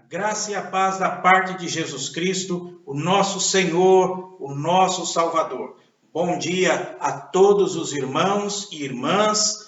Graça e a paz da parte de Jesus Cristo, o nosso Senhor, o nosso Salvador. Bom dia a todos os irmãos e irmãs,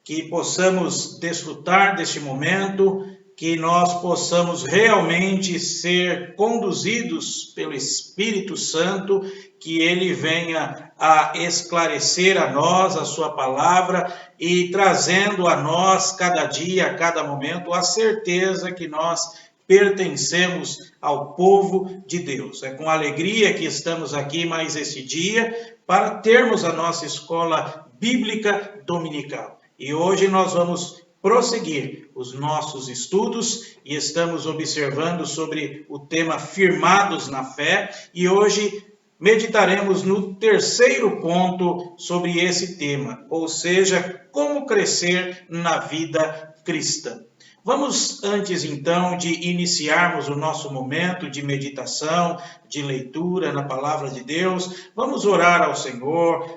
que possamos desfrutar deste momento, que nós possamos realmente ser conduzidos pelo Espírito Santo, que ele venha a esclarecer a nós a sua palavra e trazendo a nós cada dia, a cada momento, a certeza que nós pertencemos ao povo de Deus. É com alegria que estamos aqui mais esse dia para termos a nossa escola bíblica dominical. E hoje nós vamos prosseguir os nossos estudos e estamos observando sobre o tema firmados na fé e hoje meditaremos no terceiro ponto sobre esse tema, ou seja, como crescer na vida cristã. Vamos, antes então de iniciarmos o nosso momento de meditação, de leitura na palavra de Deus, vamos orar ao Senhor,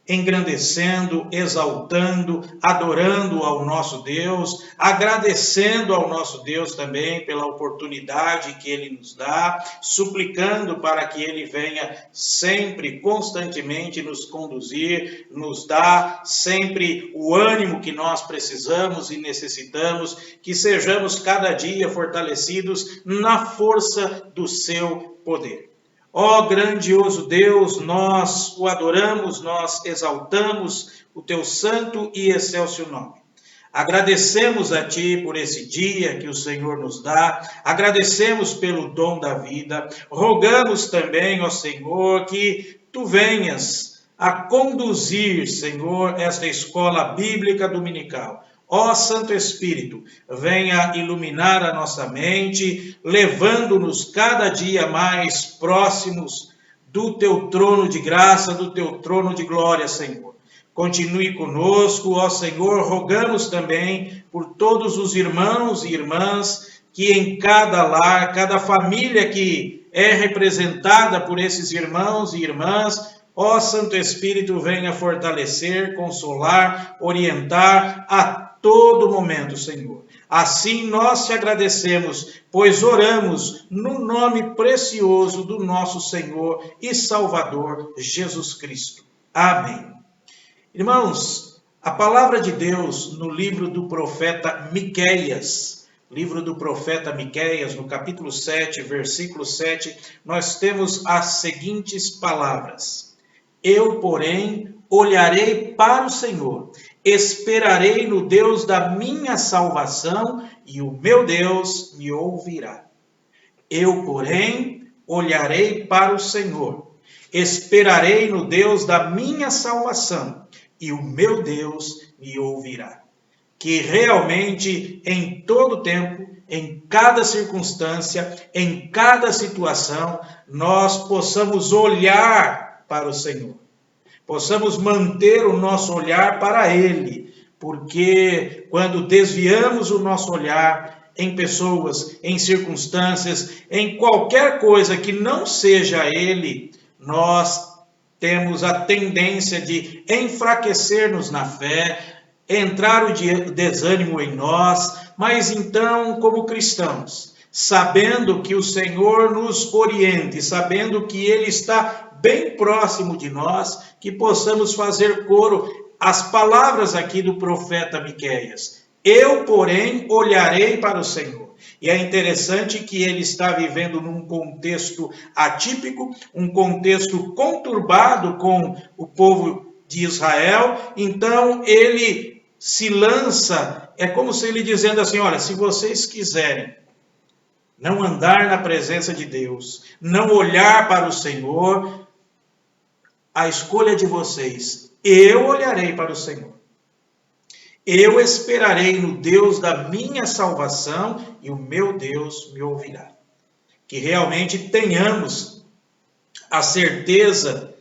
engrandecendo, exaltando, adorando ao nosso Deus, agradecendo ao nosso Deus também pela oportunidade que Ele nos dá, suplicando para que Ele venha sempre, constantemente nos conduzir, nos dar sempre o ânimo que nós precisamos e necessitamos, que sejamos cada dia fortalecidos na força do Seu poder. Ó grandioso Deus, nós o adoramos, nós exaltamos o teu santo e excelso nome. Agradecemos a Ti por esse dia que o Senhor nos dá, agradecemos pelo dom da vida, rogamos também, ó Senhor, que Tu venhas a conduzir, Senhor, esta escola bíblica dominical. Ó Santo Espírito, venha iluminar a nossa mente, levando-nos cada dia mais próximos do Teu trono de graça, do Teu trono de glória, Senhor. Continue conosco, ó Senhor, rogamos também por todos os irmãos e irmãs que em cada lar, cada família que é representada por esses irmãos e irmãs, ó Santo Espírito, venha fortalecer, consolar, orientar a todo momento, Senhor. Assim nós te agradecemos, pois oramos no nome precioso do nosso Senhor e Salvador Jesus Cristo. Amém. Irmãos, a palavra de Deus no livro do profeta Miqueias, no capítulo 7, versículo 7, nós temos as seguintes palavras: Eu, porém, olharei para o Senhor, esperarei no Deus da minha salvação, e o meu Deus me ouvirá. Eu, porém, olharei para o Senhor, esperarei no Deus da minha salvação, e o meu Deus me ouvirá. Que realmente, em todo tempo, em cada circunstância, em cada situação, nós possamos olhar para o Senhor. Possamos manter o nosso olhar para Ele, porque quando desviamos o nosso olhar em pessoas, em circunstâncias, em qualquer coisa que não seja Ele, nós temos a tendência de enfraquecer-nos na fé, entrar o desânimo em nós, mas então, como cristãos, sabendo que o Senhor nos oriente, sabendo que Ele está bem próximo de nós, que possamos fazer coro às palavras aqui do profeta Miqueias. Eu, porém, olharei para o Senhor. E é interessante que ele está vivendo num contexto atípico, um contexto conturbado com o povo de Israel. Então, ele se lança, é como se ele dizendo assim, olha, se vocês quiserem não andar na presença de Deus, não olhar para o Senhor, a escolha de vocês, eu olharei para o Senhor. Eu esperarei no Deus da minha salvação e o meu Deus me ouvirá. Que realmente tenhamos a certeza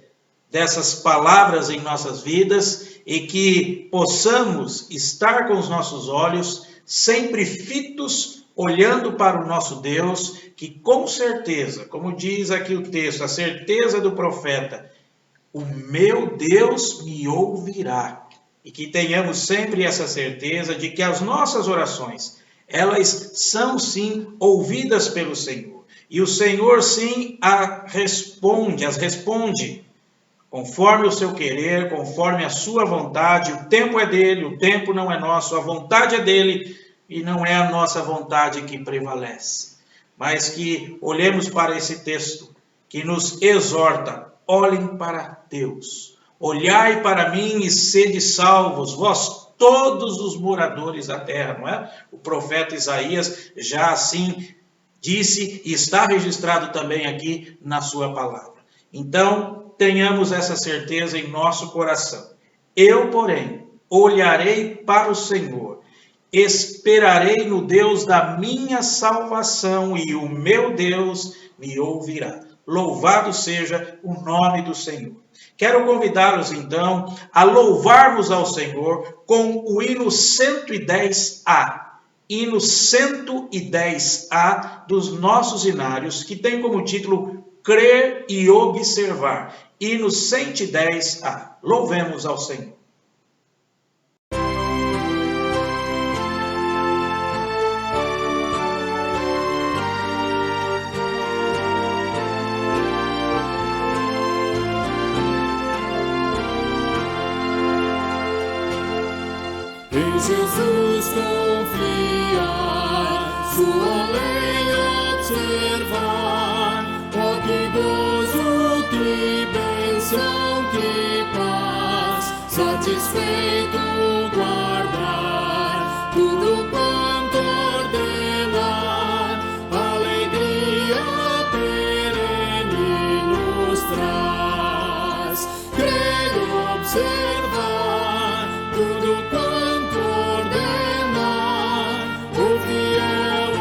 dessas palavras em nossas vidas e que possamos estar com os nossos olhos sempre fitos, olhando para o nosso Deus, que com certeza, como diz aqui o texto, a certeza do profeta, o meu Deus me ouvirá. E que tenhamos sempre essa certeza de que as nossas orações, Elas são sim ouvidas pelo Senhor. E o Senhor sim as responde conforme o seu querer, conforme a sua vontade. O tempo é dele, o tempo não é nosso, a vontade é dele e não é a nossa vontade que prevalece. Mas que olhemos para esse texto que nos exorta: olhem para Deus, olhai para mim e sede salvos, vós todos os moradores da terra, não é? O profeta Isaías já assim disse e está registrado também aqui na sua palavra. Então, tenhamos essa certeza em nosso coração. Eu, porém, olharei para o Senhor, esperarei no Deus da minha salvação e o meu Deus me ouvirá. Louvado seja o nome do Senhor. Quero convidá-los, então, a louvarmos ao Senhor com o hino 110A. Hino 110A dos nossos hinários, que tem como título Crer e Observar. Hino 110A. Louvemos ao Senhor. Em Jesus confiar, sua lei observar, oh que gozo, que bênção, que paz, satisfeito guardar tudo quanto ordenar, alegria perene nos traz. Crer e observar tudo quanto ordenar, o fiel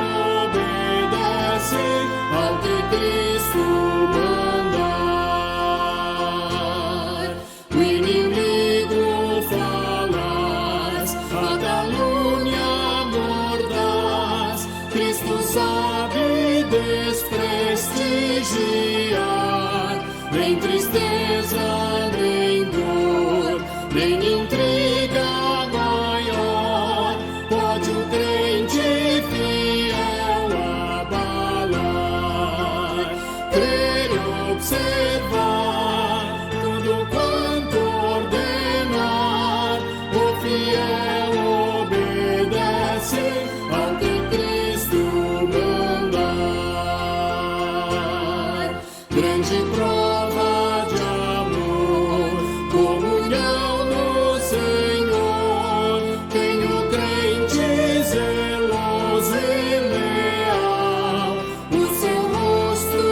obedece ao que Cristo mandar. O inimigo falaz, a calúnia mordaz, Cristo sabe desprestigiar, nem tristeza, nem dor, nem intriga maior, pode o crente fiel abalar. Crer e observar tudo quanto ordenar, o fiel obedece ao que Cristo mandar. Grande prova de amor, comunhão no Senhor, tem o crente zeloso e leal, o seu rosto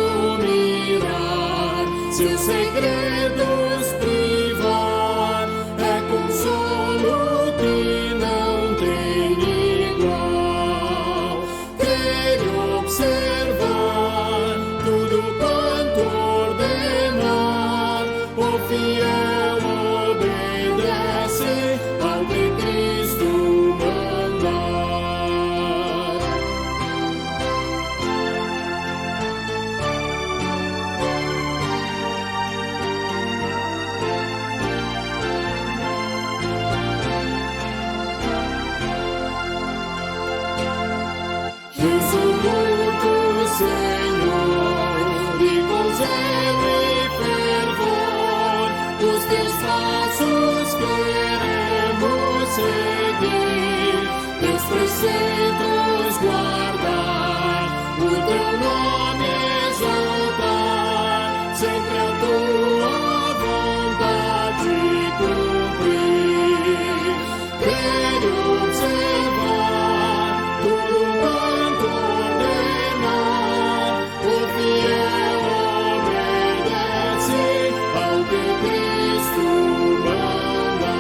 mirar, seus segredos privar, é consolo que não tem igual. Crer e observar tudo quanto ordenar, o fiel obedece ao que Cristo mandar. Resoluto, Senhor, e com zelo e fervor, os teus passos queremos seguir, teus preceitos guardar, o teu nome exaltar, sempre a tua vontade cumprir. Crer e observar tudo quanto ordenar, o fiel obedece ao que Cristo mandar.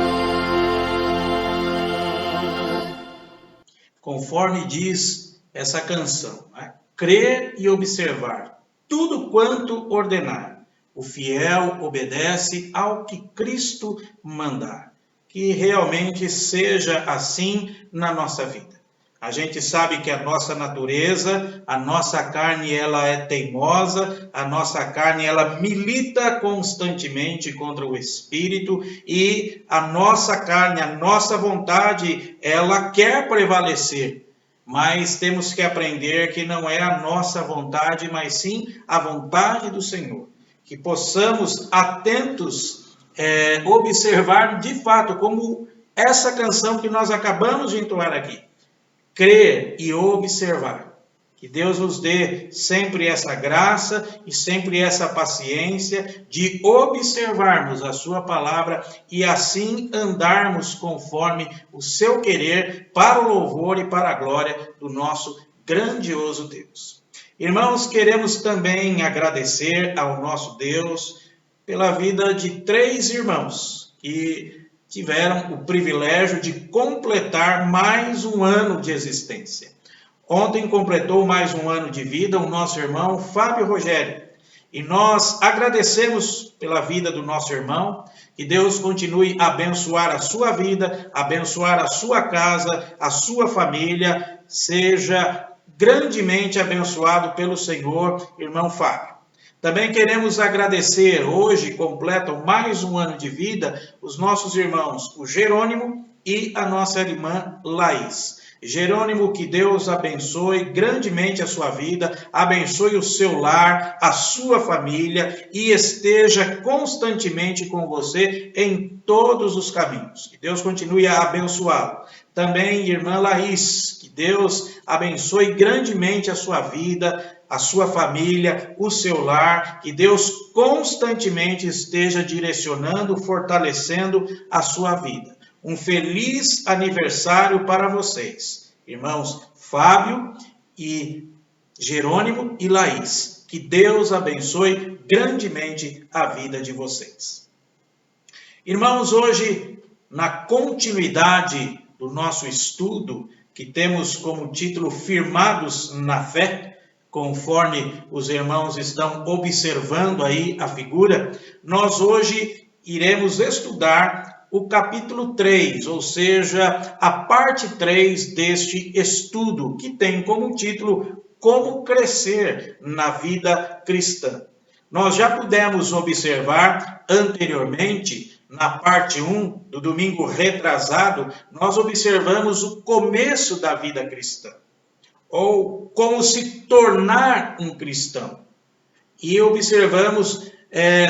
Conforme diz essa canção, né? Crer e observar tudo quanto ordenar, o fiel obedece ao que Cristo mandar. Que realmente seja assim na nossa vida. A gente sabe que a nossa natureza, a nossa carne, ela é teimosa, a nossa carne, ela milita constantemente contra o Espírito e a nossa carne, a nossa vontade, ela quer prevalecer. mas temos que aprender que não é a nossa vontade, mas sim a vontade do Senhor. Que possamos, atentos, observar de fato, como essa canção que nós acabamos de entoar aqui. Crer e observar. Que Deus nos dê sempre essa graça e sempre essa paciência de observarmos a sua palavra e assim andarmos conforme o seu querer para o louvor e para a glória do nosso grandioso Deus. Irmãos, queremos também agradecer ao nosso Deus pela vida de 3 irmãos que tiveram o privilégio de completar mais um ano de existência. Ontem completou mais um ano de vida o nosso irmão Fábio Rogério. E nós agradecemos pela vida do nosso irmão. Que Deus continue a abençoar a sua vida, abençoar a sua casa, a sua família. Seja grandemente abençoado pelo Senhor, irmão Fábio. Também queremos agradecer, hoje completam mais um ano de vida, os nossos irmãos, o Jerônimo e a nossa irmã Laís. Jerônimo, que Deus abençoe grandemente a sua vida, abençoe o seu lar, a sua família e esteja constantemente com você em todos os caminhos. Que Deus continue a abençoá-lo. Também, irmã Laís, que Deus abençoe grandemente a sua vida, a sua família, o seu lar, que Deus constantemente esteja direcionando, fortalecendo a sua vida. Um feliz aniversário para vocês, irmãos Fábio e Jerônimo e Laís. Que Deus abençoe grandemente a vida de vocês. Irmãos, hoje, na continuidade do nosso estudo, que temos como título Firmados na Fé, conforme os irmãos estão observando aí a figura, nós hoje iremos estudar o capítulo 3, ou seja, a parte 3 deste estudo, que tem como título Como Crescer na Vida Cristã. Nós já pudemos observar anteriormente, na parte 1 do domingo retrasado, nós observamos o começo da vida cristã, ou como se tornar um cristão. E observamos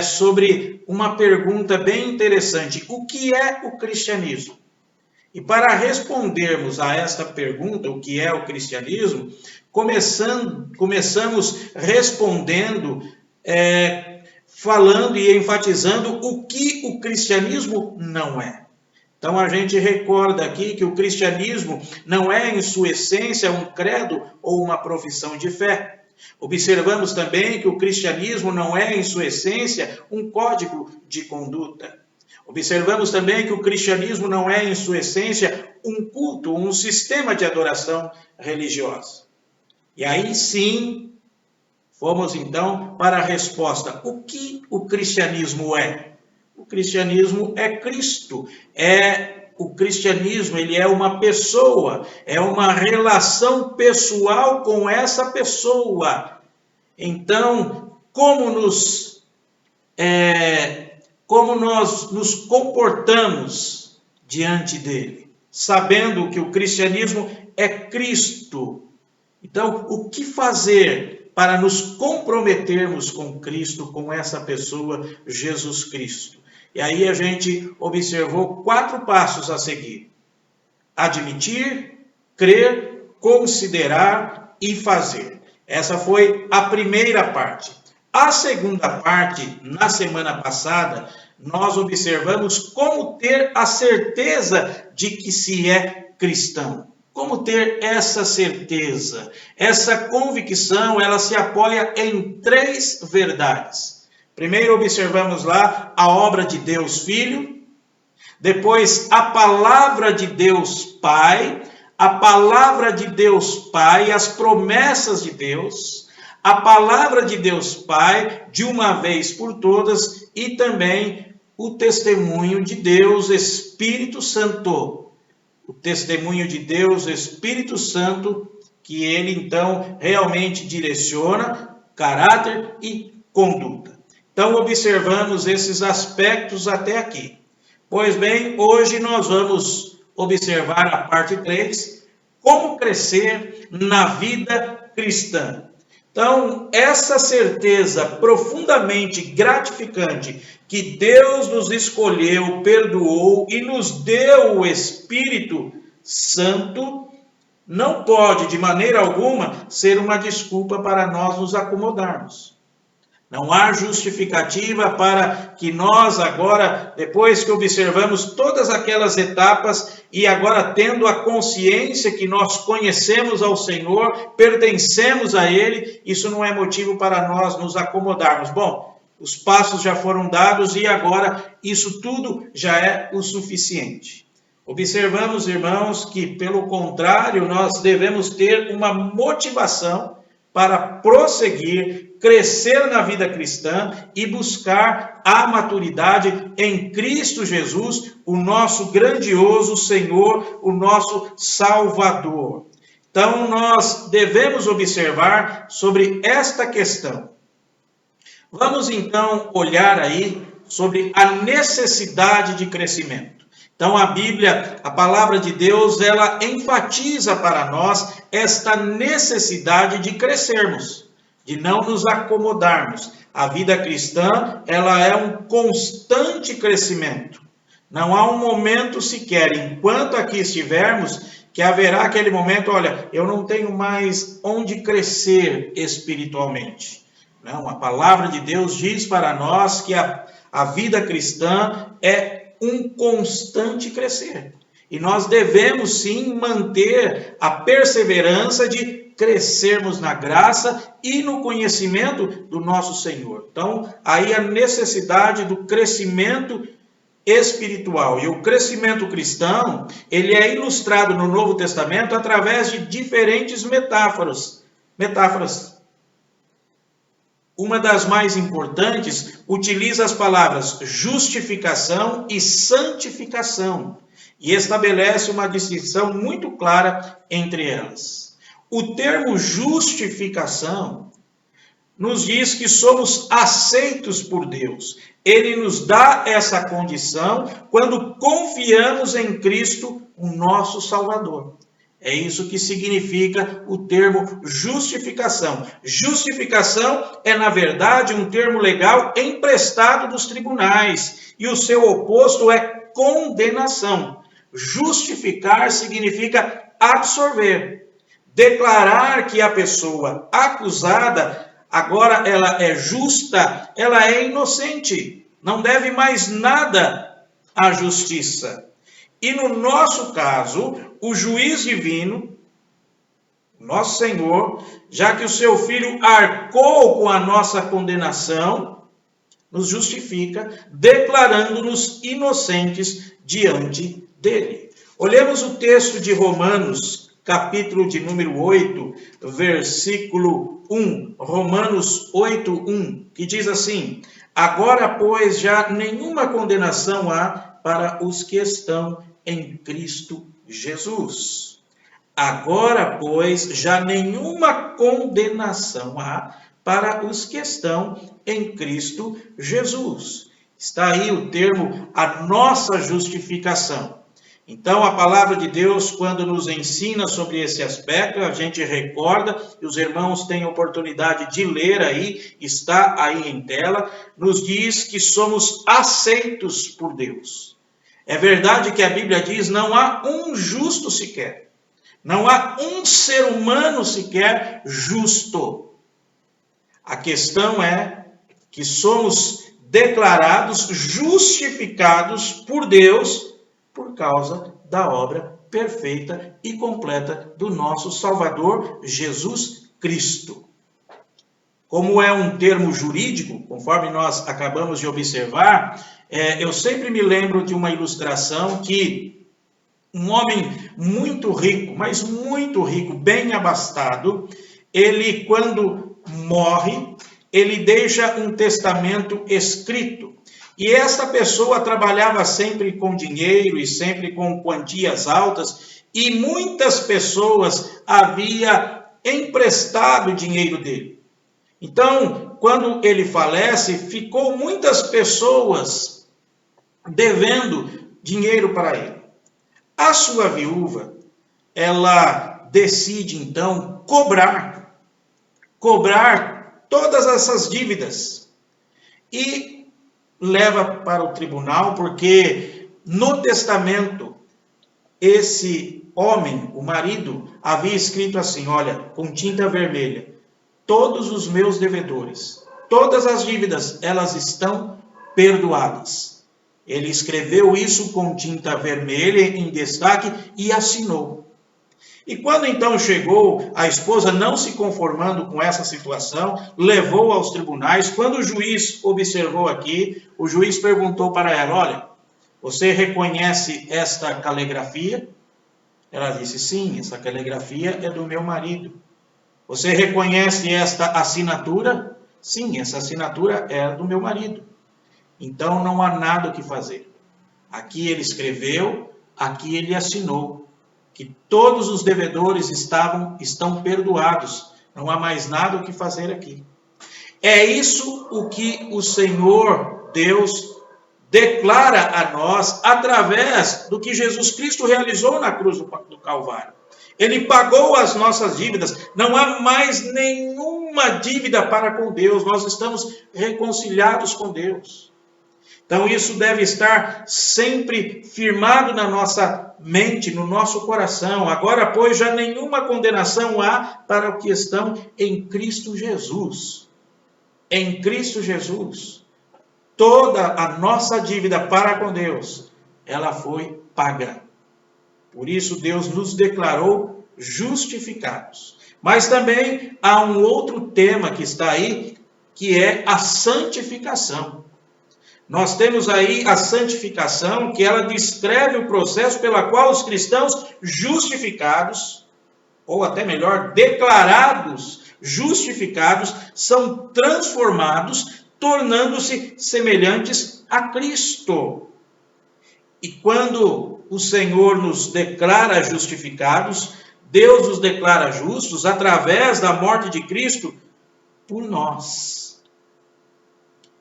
sobre uma pergunta bem interessante: o que é o cristianismo? E para respondermos a esta pergunta, o que é o cristianismo, começamos respondendo, falando e enfatizando o que o cristianismo não é. Então a gente recorda aqui que o cristianismo não é em sua essência um credo ou uma profissão de fé. Observamos também que o cristianismo não é, em sua essência, um código de conduta. Observamos também que o cristianismo não é, em sua essência, um culto, um sistema de adoração religiosa. E aí sim, fomos então para a resposta. O que o cristianismo é? O cristianismo é Cristo, O cristianismo, ele é uma pessoa, é uma relação pessoal com essa pessoa. Então, como nós nos comportamos diante dele, sabendo que o cristianismo é Cristo. Então, o que fazer para nos comprometermos com Cristo, com essa pessoa, Jesus Cristo? E aí a gente observou 4 passos a seguir: admitir, crer, considerar e fazer. Essa foi a primeira parte. A segunda parte, na semana passada, nós observamos como ter a certeza de que se é cristão. Como ter essa certeza? Essa convicção, ela se apoia em 3 verdades. Primeiro observamos lá a obra de Deus Filho, depois a palavra de Deus Pai, a palavra de Deus Pai, as promessas de Deus, a palavra de Deus Pai, de uma vez por todas, e também o testemunho de Deus Espírito Santo. O testemunho de Deus Espírito Santo, que ele então realmente direciona caráter e conduta. Então, observamos esses aspectos até aqui. Pois bem, hoje nós vamos observar a parte 3, como crescer na vida cristã. Então, essa certeza profundamente gratificante que Deus nos escolheu, perdoou e nos deu o Espírito Santo, não pode, de maneira alguma, ser uma desculpa para nós nos acomodarmos. Não há justificativa para que nós agora, depois que observamos todas aquelas etapas e agora tendo a consciência que nós conhecemos ao Senhor, pertencemos a Ele, isso não é motivo para nós nos acomodarmos. Bom, os passos já foram dados e agora isso tudo já é o suficiente. Observamos, irmãos, que pelo contrário, nós devemos ter uma motivação para prosseguir, crescer na vida cristã e buscar a maturidade em Cristo Jesus, o nosso grandioso Senhor, o nosso Salvador. Então, nós devemos observar sobre esta questão. Vamos, então, olhar aí sobre a necessidade de crescimento. Então a Bíblia, a palavra de Deus, ela enfatiza para nós esta necessidade de crescermos, de não nos acomodarmos. A vida cristã, ela é um constante crescimento. Não há um momento sequer, enquanto aqui estivermos, que haverá aquele momento, olha, eu não tenho mais onde crescer espiritualmente. Não, a palavra de Deus diz para nós que a vida cristã é um constante crescer. E nós devemos sim manter a perseverança de crescermos na graça e no conhecimento do nosso Senhor. Então, aí a necessidade do crescimento espiritual. E o crescimento cristão, ele é ilustrado no Novo Testamento através de diferentes metáforas. Uma das mais importantes utiliza as palavras justificação e santificação e estabelece uma distinção muito clara entre elas. O termo justificação nos diz que somos aceitos por Deus. Ele nos dá essa condição quando confiamos em Cristo, o nosso Salvador. É isso que significa o termo justificação. Justificação é, na verdade, um termo legal emprestado dos tribunais. E o seu oposto é condenação. Justificar significa absorver. Declarar que a pessoa acusada, agora ela é justa, ela é inocente. Não deve mais nada à justiça. E no nosso caso, o juiz divino, nosso Senhor, já que o seu Filho arcou com a nossa condenação, nos justifica, declarando-nos inocentes diante dele. Olhemos o texto de Romanos, capítulo de número 8, versículo 1. Romanos 8, 1, que diz assim: agora, pois, já nenhuma condenação há para os que estão em Cristo Jesus. Agora, pois, já nenhuma condenação há para os que estão em Cristo Jesus. Está aí o termo, a nossa justificação. Então, a palavra de Deus, quando nos ensina sobre esse aspecto, a gente recorda, e os irmãos têm oportunidade de ler aí, está aí em tela, nos diz que somos aceitos por Deus. É verdade que a Bíblia diz, não há um justo sequer. Não há um ser humano sequer justo. A questão é que somos declarados, justificados por Deus, por causa da obra perfeita e completa do nosso Salvador, Jesus Cristo. Como é um termo jurídico, conforme nós acabamos de observar, eu sempre me lembro de uma ilustração que um homem muito rico, mas muito rico, bem abastado, ele quando morre, ele deixa um testamento escrito. E essa pessoa trabalhava sempre com dinheiro e sempre com quantias altas, e muitas pessoas haviam emprestado dinheiro dele. Então, quando ele falece, ficou muitas pessoas devendo dinheiro para ele. A sua viúva, ela decide então cobrar todas essas dívidas e leva para o tribunal, porque no testamento esse homem, o marido, havia escrito assim, olha, com tinta vermelha, todos os meus devedores, todas as dívidas, elas estão perdoadas. Ele escreveu isso com tinta vermelha em destaque e assinou. E quando então chegou, a esposa, não se conformando com essa situação, levou aos tribunais. Quando o juiz observou aqui, o juiz perguntou para ela, olha, você reconhece esta caligrafia? Ela disse, sim, essa caligrafia é do meu marido. Você reconhece esta assinatura? Sim, essa assinatura é do meu marido. Então não há nada o que fazer. Aqui ele escreveu, aqui ele assinou, que todos os devedores estão perdoados. Não há mais nada o que fazer aqui. É isso o que o Senhor Deus declara a nós através do que Jesus Cristo realizou na cruz do Calvário. Ele pagou as nossas dívidas. Não há mais nenhuma dívida para com Deus. Nós estamos reconciliados com Deus. Então isso deve estar sempre firmado na nossa mente, no nosso coração. Agora, pois, já nenhuma condenação há para os que estão em Cristo Jesus. Em Cristo Jesus. Toda a nossa dívida para com Deus, ela foi paga. Por isso Deus nos declarou justificados. Mas também há um outro tema que está aí, que é a santificação. Nós temos aí a santificação, que ela descreve o processo pela qual os cristãos justificados, ou até melhor, declarados justificados, são transformados, tornando-se semelhantes a Cristo. E quando o Senhor nos declara justificados, Deus nos declara justos através da morte de Cristo por nós.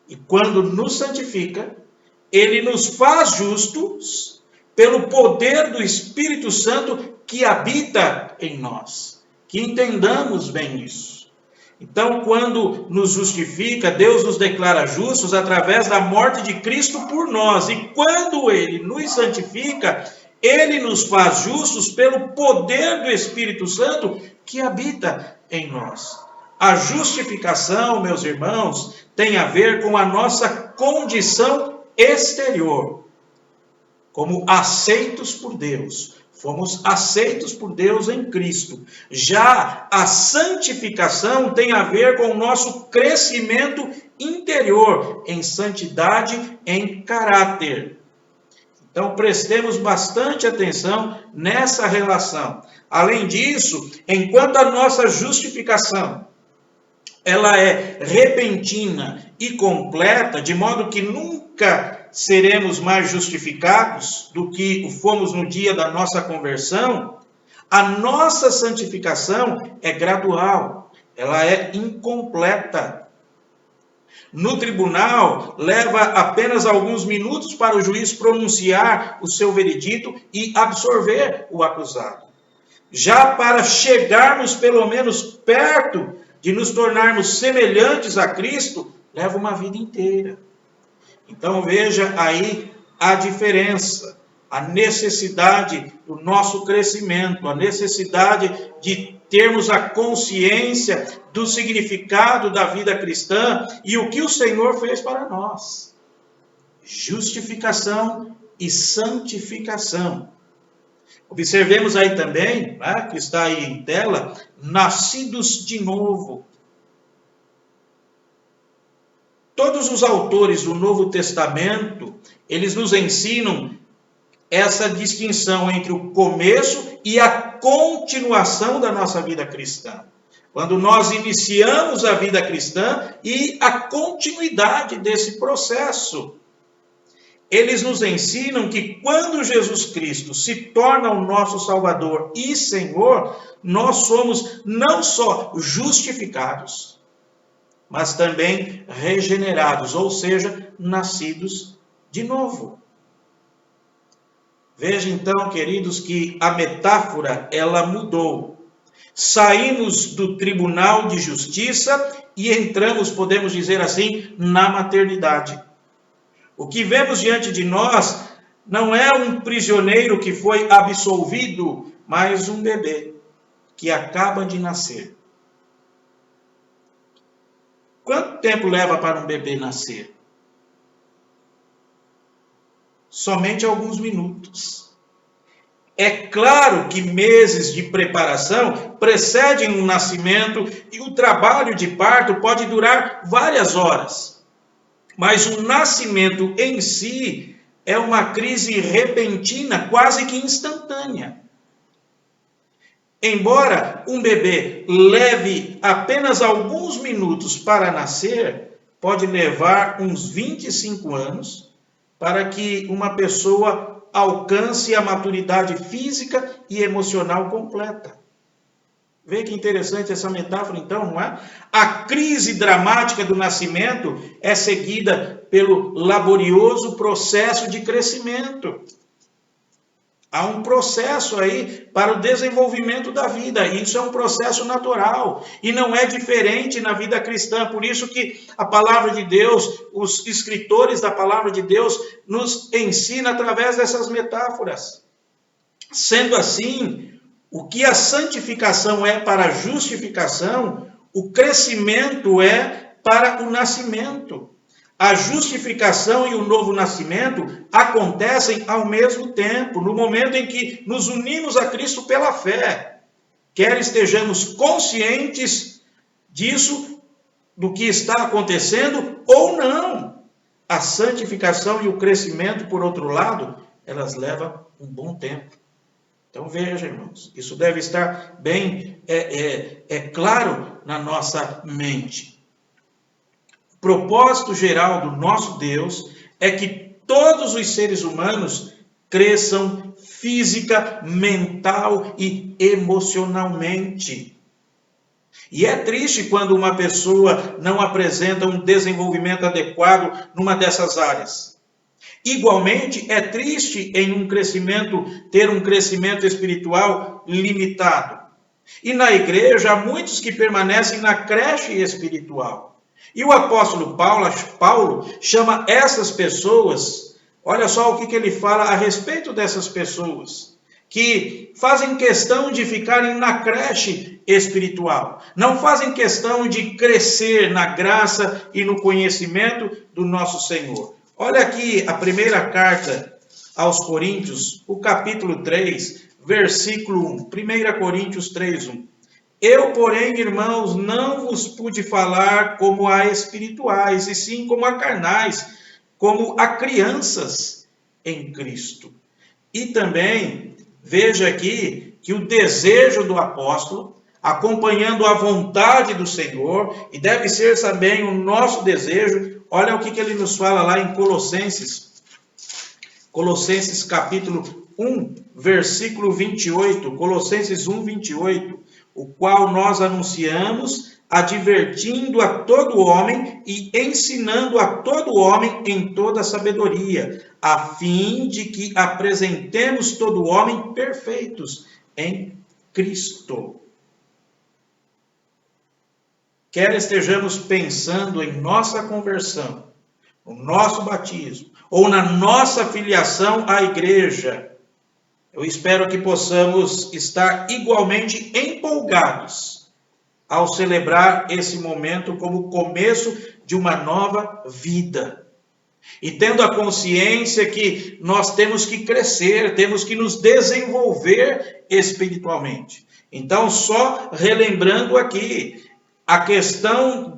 E quando nos santifica, Ele nos faz justos pelo poder do Espírito Santo que habita em nós. Que entendamos bem isso. Então, quando nos justifica, Deus nos declara justos através da morte de Cristo por nós. E quando Ele nos santifica, Ele nos faz justos pelo poder do Espírito Santo que habita em nós. A justificação, meus irmãos, tem a ver com a nossa condição exterior. Como aceitos por Deus. Fomos aceitos por Deus em Cristo. Já a santificação tem a ver com o nosso crescimento interior, em santidade, em caráter. Então, prestemos bastante atenção nessa relação. Além disso, enquanto a nossa justificação, ela é repentina e completa, de modo que nunca seremos mais justificados do que fomos no dia da nossa conversão, a nossa santificação é gradual, ela é incompleta. No tribunal, leva apenas alguns minutos para o juiz pronunciar o seu veredito e absolver o acusado. Já para chegarmos pelo menos perto de nos tornarmos semelhantes a Cristo, leva uma vida inteira. Então veja aí a diferença, a necessidade do nosso crescimento, a necessidade de termos a consciência do significado da vida cristã e o que o Senhor fez para nós. Justificação e santificação. Observemos aí também, que está aí em tela, nascidos de novo. Todos os autores do Novo Testamento, eles nos ensinam essa distinção entre o começo e a continuação da nossa vida cristã. Quando nós iniciamos a vida cristã e a continuidade desse processo. Eles nos ensinam que quando Jesus Cristo se torna o nosso Salvador e Senhor, nós somos não só justificados, mas também regenerados, ou seja, nascidos de novo. Veja então, queridos, que a metáfora, ela mudou. saímos do tribunal de justiça e entramos, podemos dizer assim, na maternidade. O que vemos diante de nós não é um prisioneiro que foi absolvido, mas um bebê que acaba de nascer. Quanto tempo leva para um bebê nascer? Somente alguns minutos. É claro que meses de preparação precedem o nascimento e o trabalho de parto pode durar várias horas. Mas o nascimento em si é uma crise repentina, quase que instantânea. Embora um bebê leve apenas alguns minutos para nascer, pode levar uns 25 anos para que uma pessoa alcance a maturidade física e emocional completa. Vê que interessante essa metáfora então, não é? A crise dramática do nascimento é seguida pelo laborioso processo de crescimento. Há um processo aí para o desenvolvimento da vida. Isso é um processo natural e não é diferente na vida cristã. Por isso que a palavra de Deus, os escritores da palavra de Deus, nos ensina através dessas metáforas. Sendo assim, o que a santificação é para a justificação, o crescimento é para o nascimento. A justificação e o novo nascimento acontecem ao mesmo tempo, no momento em que nos unimos a Cristo pela fé. Quer estejamos conscientes disso, do que está acontecendo, ou não. A santificação e o crescimento, por outro lado, elas levam um bom tempo. Então veja, irmãos, isso deve estar bem claro na nossa mente. O propósito geral do nosso Deus é que todos os seres humanos cresçam física, mental e emocionalmente. E é triste quando uma pessoa não apresenta um desenvolvimento adequado numa dessas áreas. Igualmente, é triste em ter um crescimento espiritual limitado. E na igreja há muitos que permanecem na creche espiritual. E o apóstolo Paulo chama essas pessoas, olha só o que ele fala a respeito dessas pessoas, que fazem questão de ficarem na creche espiritual, não fazem questão de crescer na graça e no conhecimento do nosso Senhor. Olha aqui a primeira carta aos Coríntios, o capítulo 3, versículo 1, 1 Coríntios 3, 1. Eu, porém, irmãos, não vos pude falar como a espirituais, e sim como a carnais, como a crianças em Cristo. E também, veja aqui, que o desejo do apóstolo, acompanhando a vontade do Senhor, e deve ser também o nosso desejo, olha o que ele nos fala lá em Colossenses. Colossenses capítulo 1, versículo 28. Colossenses 1, 28. O qual nós anunciamos, advertindo a todo homem e ensinando a todo homem em toda sabedoria, a fim de que apresentemos todo homem perfeitos em Cristo. Quer estejamos pensando em nossa conversão, no nosso batismo, ou na nossa filiação à igreja, eu espero que possamos estar igualmente empolgados ao celebrar esse momento como o começo de uma nova vida. E tendo a consciência que nós temos que crescer, temos que nos desenvolver espiritualmente. Então, só relembrando aqui, a questão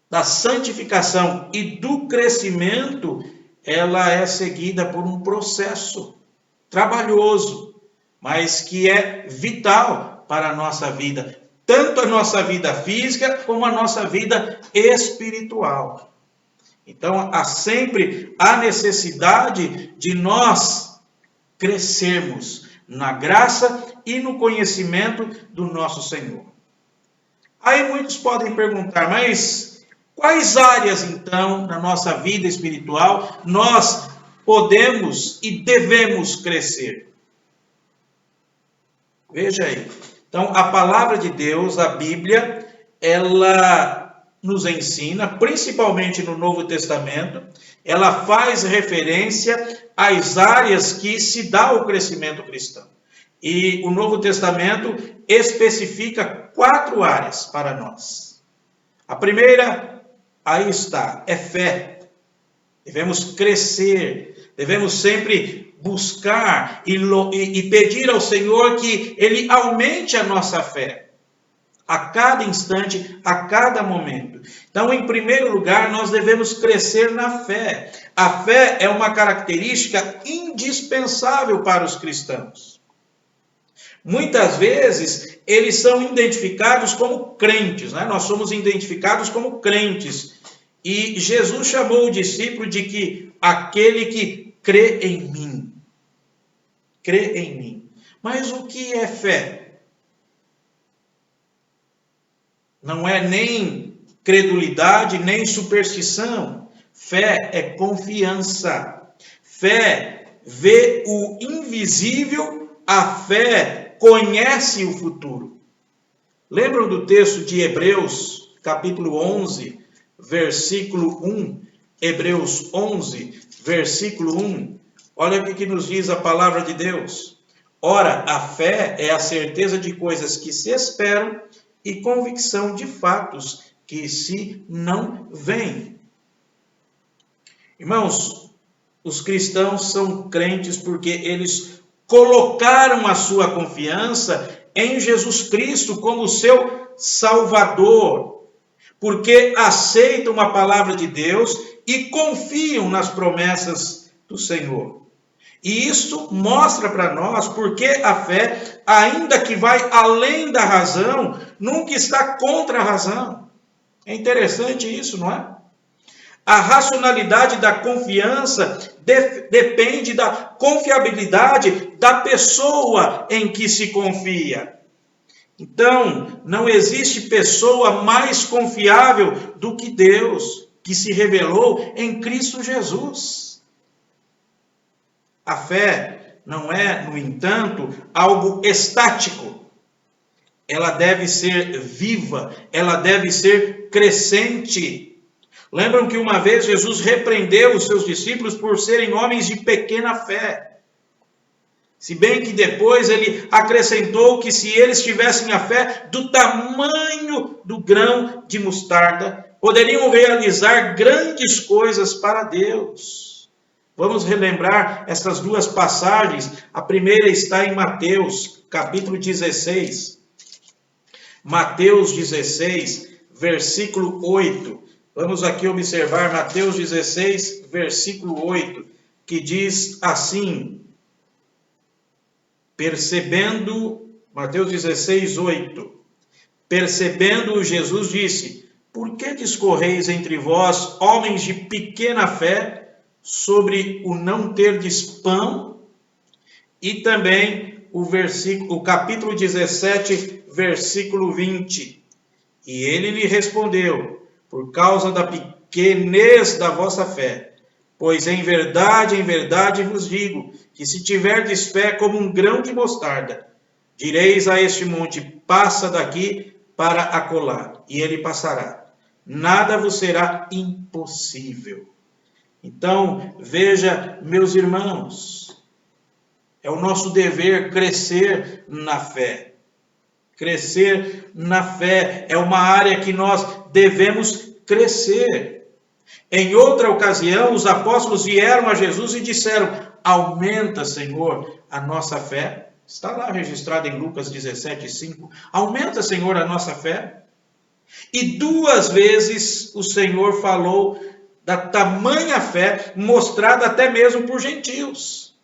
da santificação e do crescimento, ela é seguida por um processo trabalhoso, mas que é vital para a nossa vida, tanto a nossa vida física como a nossa vida espiritual. Então, há sempre a necessidade de nós crescermos na graça e no conhecimento do nosso Senhor. Aí muitos podem perguntar, mas quais áreas, então, na nossa vida espiritual, nós podemos e devemos crescer? Veja aí. Então, a palavra de Deus, a Bíblia, ela nos ensina, principalmente no Novo Testamento, ela faz referência às áreas que se dá o crescimento cristão. E o Novo Testamento especifica 4 áreas para nós. A primeira, aí está, é fé. Devemos crescer, devemos sempre buscar e pedir ao Senhor que Ele aumente a nossa fé, a cada instante, a cada momento. Então, em primeiro lugar, nós devemos crescer na fé. A fé é uma característica indispensável para os cristãos. Muitas vezes, eles são identificados como crentes, né? Nós somos identificados como crentes. E Jesus chamou o discípulo de que aquele que crê em mim. Crê em mim. Mas o que é fé? Não é nem credulidade, nem superstição. Fé é confiança. Fé vê o invisível, a fé conhece o futuro. Lembram do texto de Hebreus, capítulo 11, versículo 1? Hebreus 11, versículo 1. Olha o que nos diz a palavra de Deus. Ora, a fé é a certeza de coisas que se esperam e convicção de fatos que se não veem. Irmãos, os cristãos são crentes porque eles colocaram a sua confiança em Jesus Cristo como seu Salvador, porque aceitam a palavra de Deus e confiam nas promessas do Senhor. E isso mostra para nós porque a fé, ainda que vai além da razão, nunca está contra a razão. É interessante isso, não é? A racionalidade da confiança depende da confiabilidade da pessoa em que se confia. Então, não existe pessoa mais confiável do que Deus, que se revelou em Cristo Jesus. A fé não é, no entanto, algo estático. Ela deve ser viva, ela deve ser crescente. Lembram que uma vez Jesus repreendeu os seus discípulos por serem homens de pequena fé. Se bem que depois ele acrescentou que se eles tivessem a fé do tamanho do grão de mostarda, poderiam realizar grandes coisas para Deus. Vamos relembrar essas duas passagens. A primeira está em Mateus, capítulo 16. Mateus 16, versículo 8. Vamos aqui observar Mateus 16, versículo 8, que diz assim, Mateus 16, 8, percebendo, Jesus disse, por que discorreis entre vós, homens de pequena fé, sobre o não terdes pão? E também o capítulo 17, versículo 20, e ele lhe respondeu, por causa da pequenez da vossa fé. Pois em verdade vos digo, que se tiverdes fé como um grão de mostarda, direis a este monte, passa daqui para acolá, e ele passará. Nada vos será impossível. Então, veja, meus irmãos, é o nosso dever crescer na fé. Crescer na fé é uma área que nós devemos crescer. Em outra ocasião, os apóstolos vieram a Jesus e disseram, aumenta, Senhor, a nossa fé. Está lá registrado em Lucas 17, 5. Aumenta, Senhor, a nossa fé. E 2 vezes o Senhor falou da tamanha fé mostrada até mesmo por gentios.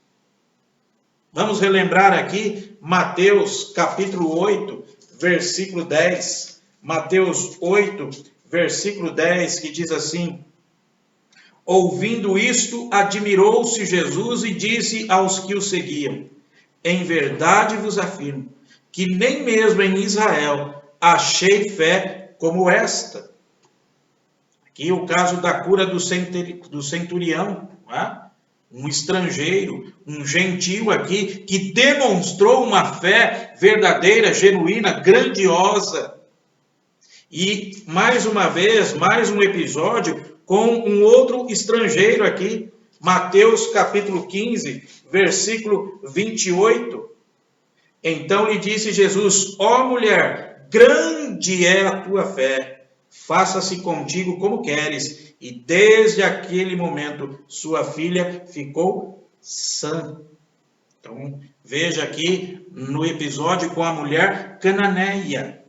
Vamos relembrar aqui Mateus capítulo 8, versículo 10. Mateus 8, versículo 10, que diz assim, ouvindo isto, admirou-se Jesus e disse aos que o seguiam, em verdade vos afirmo, que nem mesmo em Israel achei fé como esta. Aqui o caso da cura do centurião, não é? um estrangeiro, um gentio aqui, que demonstrou uma fé verdadeira, genuína, grandiosa. E, mais uma vez, mais um episódio com um outro estrangeiro aqui, Mateus capítulo 15, versículo 28. Então lhe disse Jesus: ó mulher, grande é a tua fé, faça-se contigo como queres. E desde aquele momento sua filha ficou sã. Então veja aqui no episódio com a mulher cananeia.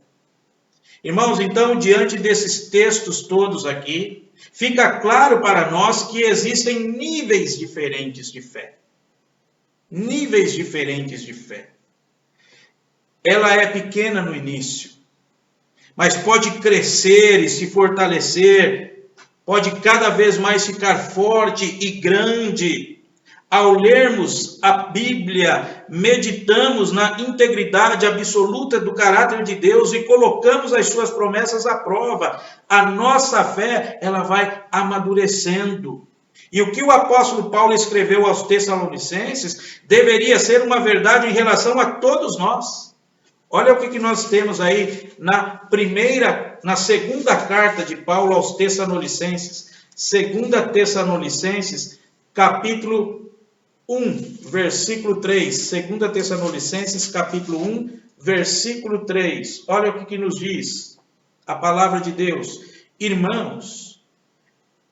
Irmãos, então, diante desses textos todos aqui, fica claro para nós que existem níveis diferentes de fé. Níveis diferentes de fé. Ela é pequena no início, mas pode crescer e se fortalecer, pode cada vez mais ficar forte e grande. Ao lermos a Bíblia, meditamos na integridade absoluta do caráter de Deus e colocamos as suas promessas à prova. A nossa fé, ela vai amadurecendo. E o que o apóstolo Paulo escreveu aos Tessalonicenses deveria ser uma verdade em relação a todos nós. Olha o que nós temos aí na segunda carta de Paulo aos Tessalonicenses. 2 Tessalonicenses, capítulo 1, versículo 3. 2 Tessalonicenses, capítulo 1, versículo 3. Olha o que nos diz a palavra de Deus. Irmãos,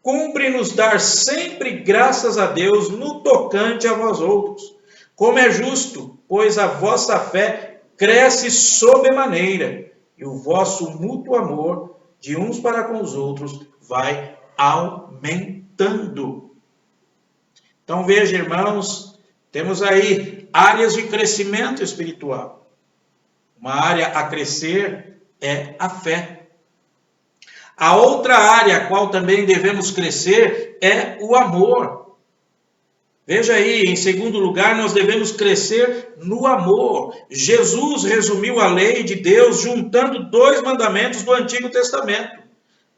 cumpre-nos dar sempre graças a Deus no tocante a vós outros, como é justo, pois a vossa fé cresce sobremaneira, e o vosso mútuo amor de uns para com os outros vai aumentando. Então veja, irmãos, temos aí áreas de crescimento espiritual. Uma área a crescer é a fé. A outra área a qual também devemos crescer é o amor. Veja aí, em segundo lugar, nós devemos crescer no amor. Jesus resumiu a lei de Deus juntando 2 mandamentos do Antigo Testamento.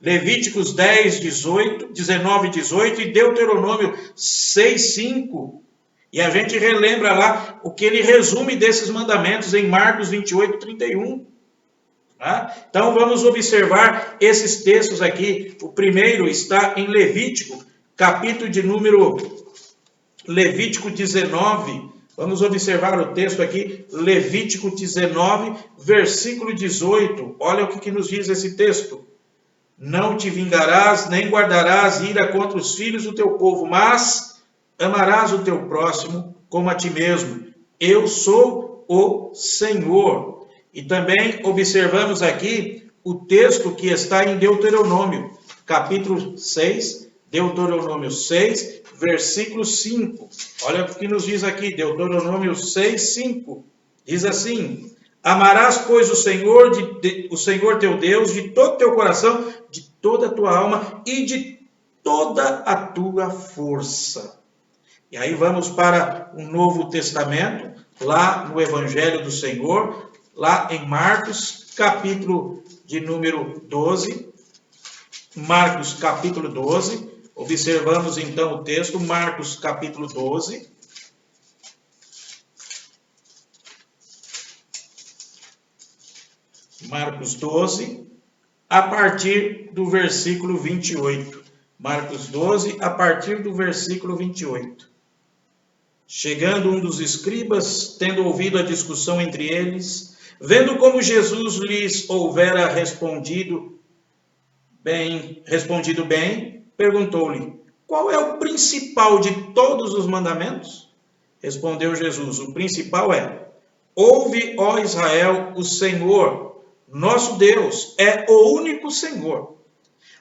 Levíticos 10, 19 e 18 e Deuteronômio 6, 5. E a gente relembra lá o que ele resume desses mandamentos em Marcos 28, 31. Tá? Então vamos observar esses textos aqui. O primeiro está em Levítico, capítulo de número Levítico 19, vamos observar o texto aqui, Levítico 19, versículo 18, olha o que nos diz esse texto. Não te vingarás, nem guardarás ira contra os filhos do teu povo, mas amarás o teu próximo como a ti mesmo. Eu sou o Senhor. E também observamos aqui o texto que está em Deuteronômio, capítulo 6, Deuteronômio 6, versículo 5. Olha o que nos diz aqui, Deuteronômio 6, 5. Diz assim: amarás, pois, o Senhor teu Deus de todo o teu coração, de toda a tua alma e de toda a tua força. E aí vamos para o Novo Testamento, lá no Evangelho do Senhor, lá em Marcos, capítulo de número 12. Marcos, capítulo 12. Observamos então o texto, Marcos capítulo 12. Marcos 12, a partir do versículo 28. Marcos 12, a partir do versículo 28. Chegando um dos escribas, tendo ouvido a discussão entre eles, vendo como Jesus lhes houvera respondido bem, perguntou-lhe: qual é o principal de todos os mandamentos? Respondeu Jesus: o principal é: ouve, ó Israel, o Senhor, nosso Deus, é o único Senhor.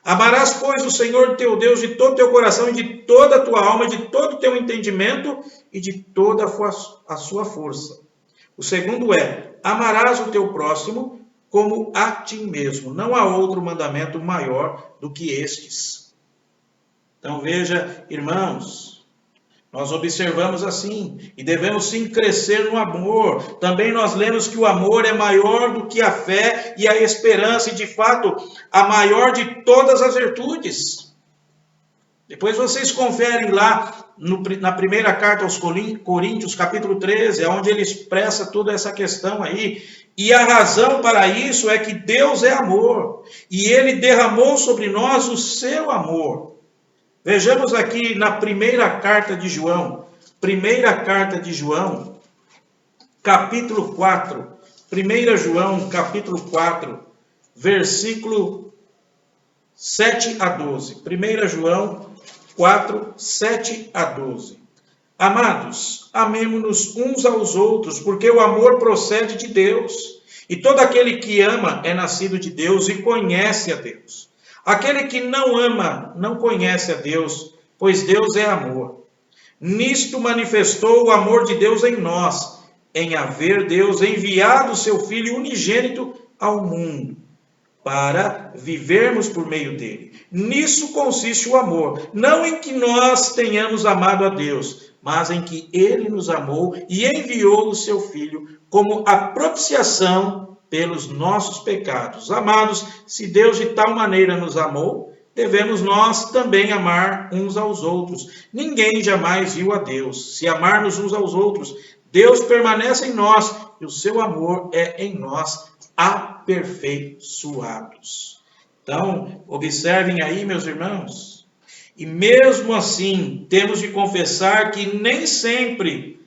Amarás, pois, o Senhor teu Deus de todo o teu coração e de toda a tua alma, de todo o teu entendimento e de toda a sua força. O segundo é: amarás o teu próximo como a ti mesmo. Não há outro mandamento maior do que estes. Então veja, irmãos, nós observamos assim, e devemos sim crescer no amor. Também nós lemos que o amor é maior do que a fé e a esperança, e de fato, a maior de todas as virtudes. Depois vocês conferem lá na primeira carta aos Coríntios, capítulo 13, onde ele expressa toda essa questão aí. E a razão para isso é que Deus é amor, e ele derramou sobre nós o seu amor. Vejamos aqui na primeira carta de João, capítulo 4, 1 João, capítulo 4, versículo 7 a 12. 1 João 4, 7 a 12. Amados, amemo-nos uns aos outros, porque o amor procede de Deus. E todo aquele que ama é nascido de Deus e conhece a Deus. Aquele que não ama não conhece a Deus, pois Deus é amor. Nisto manifestou o amor de Deus em nós, em haver Deus enviado o seu Filho unigênito ao mundo, para vivermos por meio dele. Nisso consiste o amor, não em que nós tenhamos amado a Deus, mas em que ele nos amou e enviou o seu Filho como a propiciação pelos nossos pecados. Amados, se Deus de tal maneira nos amou, devemos nós também amar uns aos outros. Ninguém jamais viu a Deus. Se amarmos uns aos outros, Deus permanece em nós e o seu amor é em nós aperfeiçoados. Então, observem aí, meus irmãos, e mesmo assim, temos de confessar que nem sempre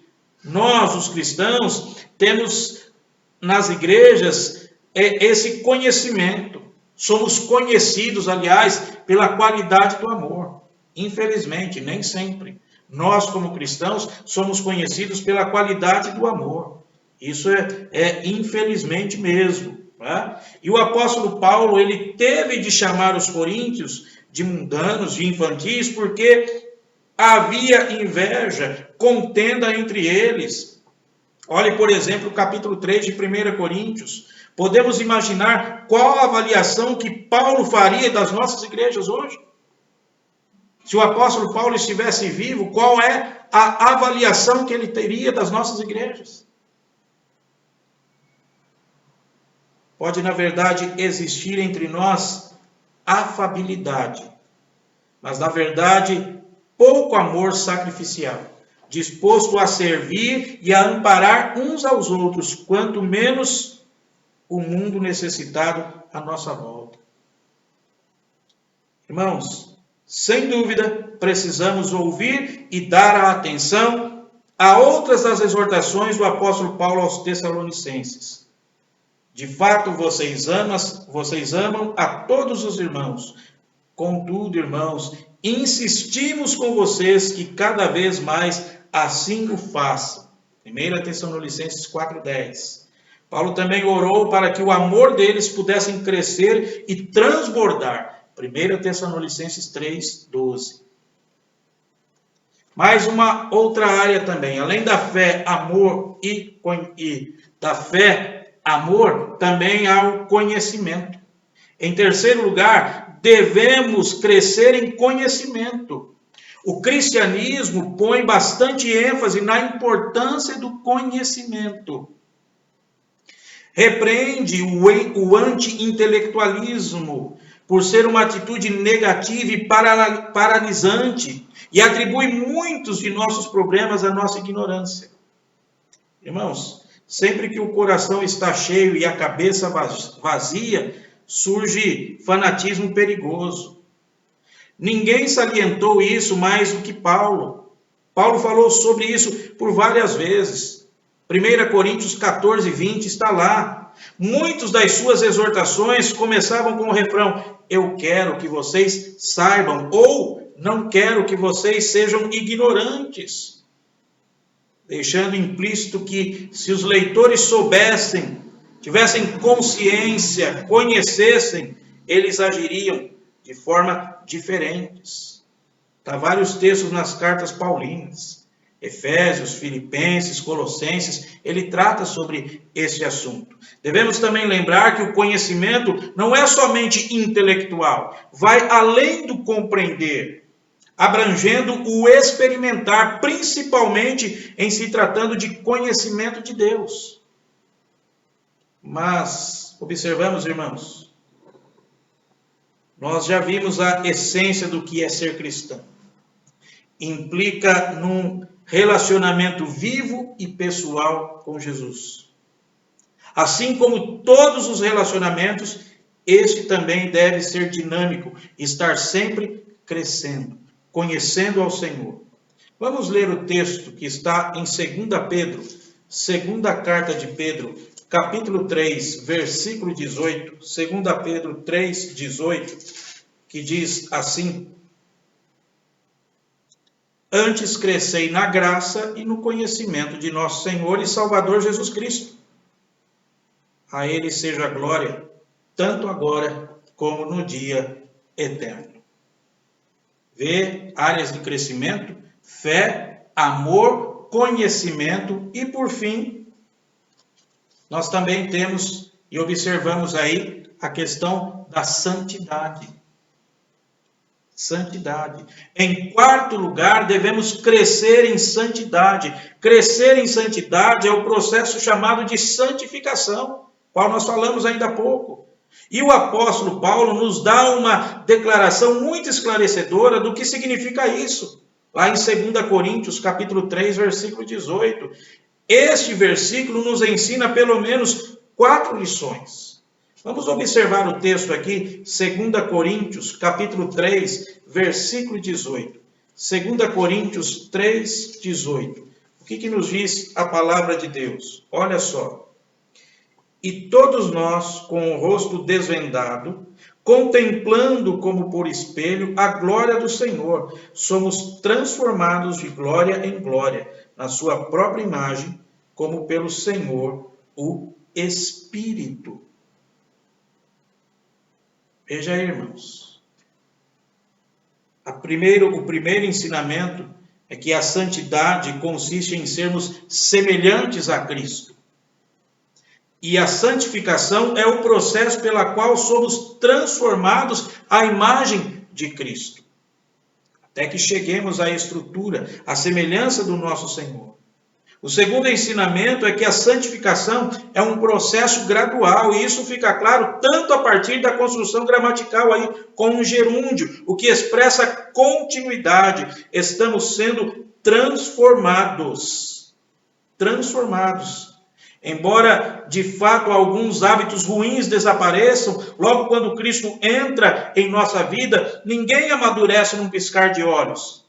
nós, os cristãos, temos nas igrejas esse conhecimento. Somos conhecidos, aliás, pela qualidade do amor. Infelizmente, nem sempre. Nós, como cristãos, somos conhecidos pela qualidade do amor. Isso é infelizmente mesmo. Né? E o apóstolo Paulo, ele teve de chamar os coríntios de mundanos, de infantis, porque havia inveja, contenda entre eles. Olhe, por exemplo, o capítulo 3 de 1 Coríntios. Podemos imaginar qual a avaliação que Paulo faria das nossas igrejas hoje? Se o apóstolo Paulo estivesse vivo, qual é a avaliação que ele teria das nossas igrejas? Pode, na verdade, existir entre nós afabilidade, mas, na verdade, pouco amor sacrificial, disposto a servir e a amparar uns aos outros, quanto menos o mundo necessitado à nossa volta. Irmãos, sem dúvida, precisamos ouvir e dar a atenção a outras das exortações do apóstolo Paulo aos Tessalonicenses. De fato, vocês amam a todos os irmãos. Contudo, irmãos, insistimos com vocês que cada vez mais assim o façam. 1 Tessalonicenses 4:10. Paulo também orou para que o amor deles pudesse crescer e transbordar. 1 Tessalonicenses 3:12. Mais uma outra área também, além da fé, amor amor, também há o conhecimento. Em terceiro lugar, devemos crescer em conhecimento. O cristianismo põe bastante ênfase na importância do conhecimento. Repreende o anti-intelectualismo por ser uma atitude negativa e paralisante e atribui muitos de nossos problemas à nossa ignorância. Irmãos, sempre que o coração está cheio e a cabeça vazia, surge fanatismo perigoso. Ninguém salientou isso mais do que Paulo. Paulo falou sobre isso por várias vezes. 1 Coríntios 14:20 está lá. Muitas das suas exortações começavam com o refrão: eu quero que vocês saibam, ou não quero que vocês sejam ignorantes. Deixando implícito que se os leitores soubessem, tivessem consciência, conhecessem, eles agiriam de forma diferentes. Há vários textos nas cartas paulinas, Efésios, Filipenses, Colossenses, ele trata sobre esse assunto. Devemos também lembrar que o conhecimento não é somente intelectual, vai além do compreender, abrangendo o experimentar, principalmente em se tratando de conhecimento de Deus. Mas, observamos, irmãos, nós já vimos a essência do que é ser cristão. implica num relacionamento vivo e pessoal com Jesus. Assim como todos os relacionamentos, este também deve ser dinâmico, estar sempre crescendo, conhecendo ao Senhor. Vamos ler o texto que está em 2 Pedro, segunda carta de Pedro, capítulo 3, versículo 18, 2 Pedro 3, 18, que diz assim: Antes crescei na graça e no conhecimento de nosso Senhor e Salvador Jesus Cristo. A Ele seja a glória, tanto agora como no dia eterno. Vê áreas de crescimento, fé, amor, conhecimento e, por fim, nós também temos e observamos aí a questão da santidade. Santidade. Em quarto lugar, devemos crescer em santidade. Crescer em santidade é o processo chamado de santificação, qual nós falamos ainda há pouco. E o apóstolo Paulo nos dá uma declaração muito esclarecedora do que significa isso. Lá em 2 Coríntios, capítulo 3, versículo 18. Este versículo nos ensina pelo menos 4 lições. Vamos observar o texto aqui, 2 Coríntios, capítulo 3, versículo 18. 2 Coríntios 3, 18. O que nos diz a palavra de Deus? Olha só. E todos nós, com o rosto desvendado, contemplando como por espelho a glória do Senhor, somos transformados de glória em glória, na sua própria imagem, como pelo Senhor, o Espírito. Veja aí, irmãos. O primeiro ensinamento é que a santidade consiste em sermos semelhantes a Cristo. E a santificação é o processo pela qual somos transformados à imagem de Cristo. Até que cheguemos à estrutura, à semelhança do nosso Senhor. O segundo ensinamento é que a santificação é um processo gradual, e isso fica claro tanto a partir da construção gramatical aí, com um gerúndio, o que expressa continuidade. Estamos sendo transformados. Transformados. Embora, de fato, alguns hábitos ruins desapareçam, logo quando Cristo entra em nossa vida, ninguém amadurece num piscar de olhos.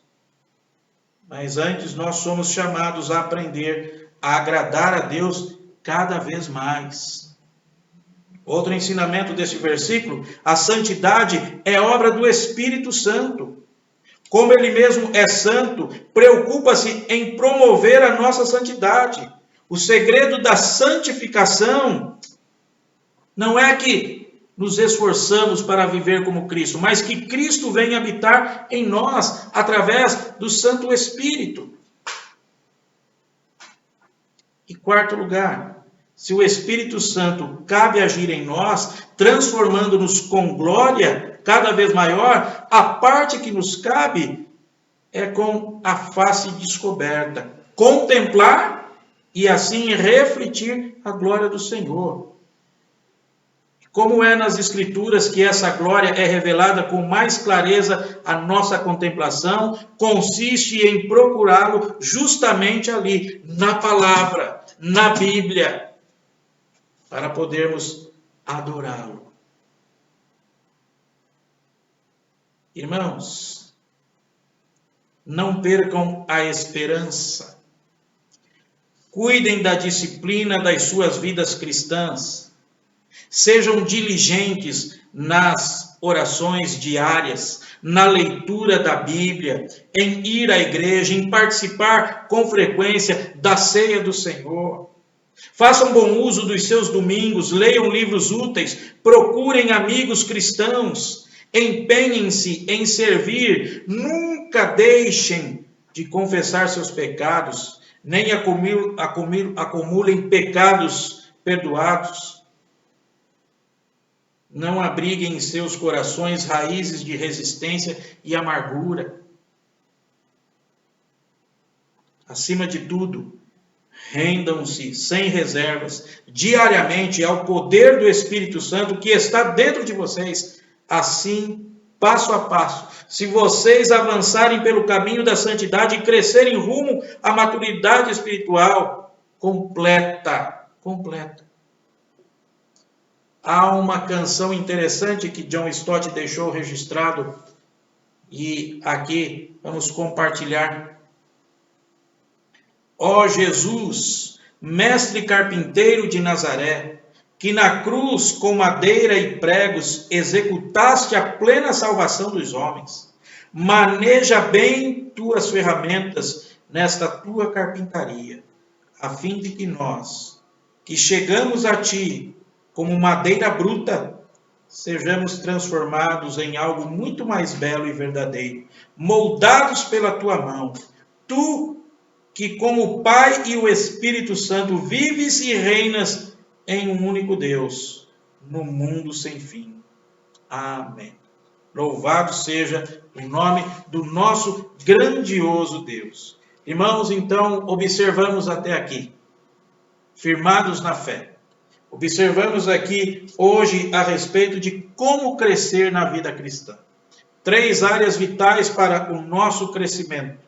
Mas antes nós somos chamados a aprender a agradar a Deus cada vez mais. Outro ensinamento desse versículo: a santidade é obra do Espírito Santo. Como Ele mesmo é santo, preocupa-se em promover a nossa santidade. O segredo da santificação não é que nos esforçamos para viver como Cristo, mas que Cristo vem habitar em nós através do Santo Espírito. E quarto lugar, se o Espírito Santo cabe agir em nós, transformando-nos com glória cada vez maior, a parte que nos cabe é com a face descoberta, contemplar e assim refletir a glória do Senhor. Como é nas Escrituras que essa glória é revelada com mais clareza à nossa contemplação, consiste em procurá-lo justamente ali, na palavra, na Bíblia, para podermos adorá-lo. Irmãos, não percam a esperança. Cuidem da disciplina das suas vidas cristãs. Sejam diligentes nas orações diárias, na leitura da Bíblia, em ir à igreja, em participar com frequência da ceia do Senhor. Façam bom uso dos seus domingos, leiam livros úteis, procurem amigos cristãos, empenhem-se em servir, nunca deixem de confessar seus pecados, nem acumulem pecados perdoados. Não abriguem em seus corações raízes de resistência e amargura. Acima de tudo, rendam-se sem reservas diariamente ao poder do Espírito Santo que está dentro de vocês. Assim passo a passo. Se vocês avançarem pelo caminho da santidade e crescerem rumo à maturidade espiritual completa. Há uma canção interessante que John Stott deixou registrado e aqui vamos compartilhar. Ó Jesus, mestre carpinteiro de Nazaré, que na cruz com madeira e pregos executaste a plena salvação dos homens, maneja bem tuas ferramentas nesta tua carpintaria, a fim de que nós, que chegamos a ti como madeira bruta, sejamos transformados em algo muito mais belo e verdadeiro, moldados pela tua mão. Tu, que como o Pai e o Espírito Santo vives e reinas em um único Deus, no mundo sem fim. Amém. Louvado seja o nome do nosso grandioso Deus. Irmãos, então, observamos até aqui, firmados na fé. Observamos aqui hoje a respeito de como crescer na vida cristã. 3 áreas vitais para o nosso crescimento: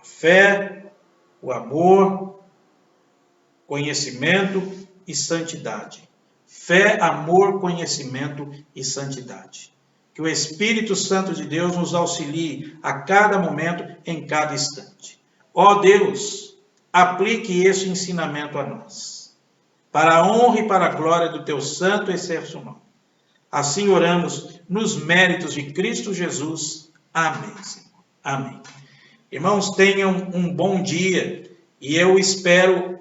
a fé, o amor, conhecimento e santidade. Fé, amor, conhecimento e santidade. Que o Espírito Santo de Deus nos auxilie a cada momento, em cada instante. Ó Deus, aplique esse ensinamento a nós, para a honra e para a glória do teu santo e excelso nome. Assim oramos nos méritos de Cristo Jesus. Amém, Senhor. Amém. Irmãos, tenham um bom dia e eu espero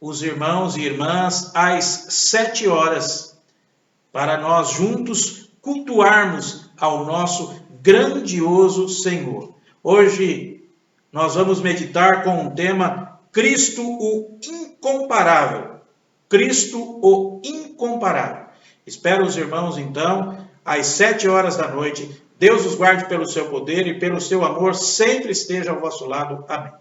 os irmãos e irmãs às 7 horas para nós juntos cultuarmos ao nosso grandioso Senhor. Hoje nós vamos meditar com o tema Cristo o Incomparável. Cristo o Incomparável. Espero os irmãos então às 7 horas da noite. Deus os guarde pelo seu poder e pelo seu amor sempre esteja ao vosso lado. Amém.